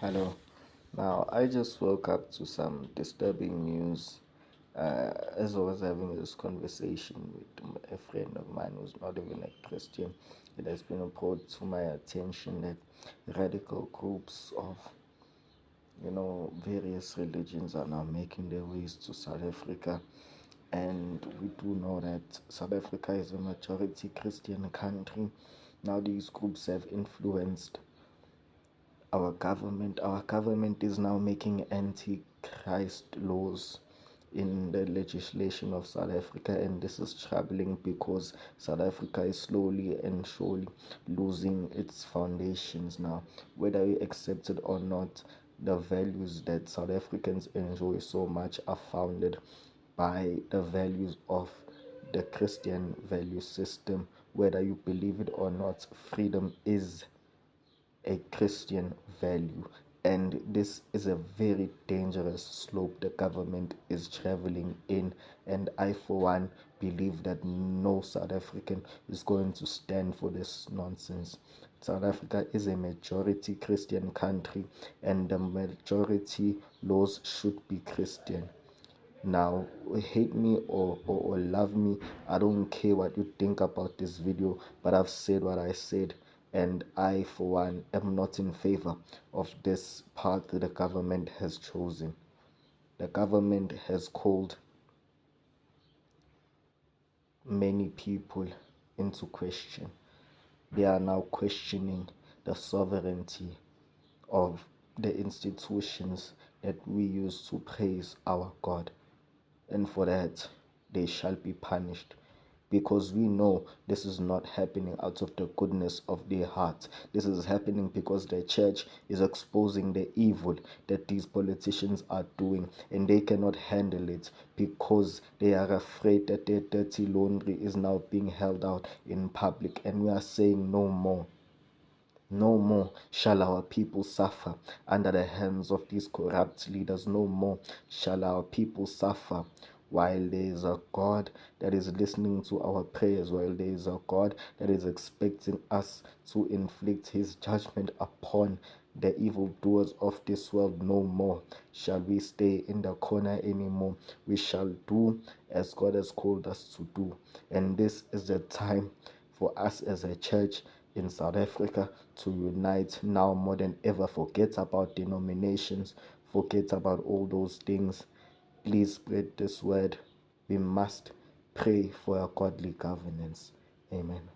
Hello. Now, I just woke up to some disturbing news as I was having this conversation with a friend of mine who's not even a Christian. It has been brought to my attention that radical groups of, various religions are now making their ways to South Africa. And we do know that South Africa is a majority Christian country. Now, these groups have influenced our government. Our government is now making anti-Christ laws in the legislation of South Africa, and this is troubling because South Africa is slowly and surely losing its foundations now. Whether we accept it or not, the values that South Africans enjoy so much are founded by the values of the Christian value system. Whether you believe it or not, freedom is a Christian value, and this is a very dangerous slope the government is traveling in. And I, for one, believe that no South African is going to stand for this nonsense. South Africa is a majority Christian country, and the majority laws should be Christian. Now, hate me or love me, I don't care what you think about this video, but I've said what I said, and I, for one, am not in favor of this path that the government has chosen. The government has called many people into question. They are now questioning the sovereignty of the institutions that we use to praise our God. And for that they shall be punished, because we know this is not happening out of the goodness of their heart. This is happening because the church is exposing the evil that these politicians are doing, and they cannot handle it because they are afraid that their dirty laundry is now being held out in public. And we are saying no more. No more shall our people suffer under the hands of these corrupt leaders. No more shall our people suffer while there is a God that is listening to our prayers, while there is a God that is expecting us to inflict his judgment upon the evildoers of this world. No more shall we stay in the corner anymore. We shall do as God has called us to do. And this is the time for us as a church in South Africa to unite now more than ever. Forget about denominations, forget about all those things. Please spread this word. We must pray for a godly governance. Amen.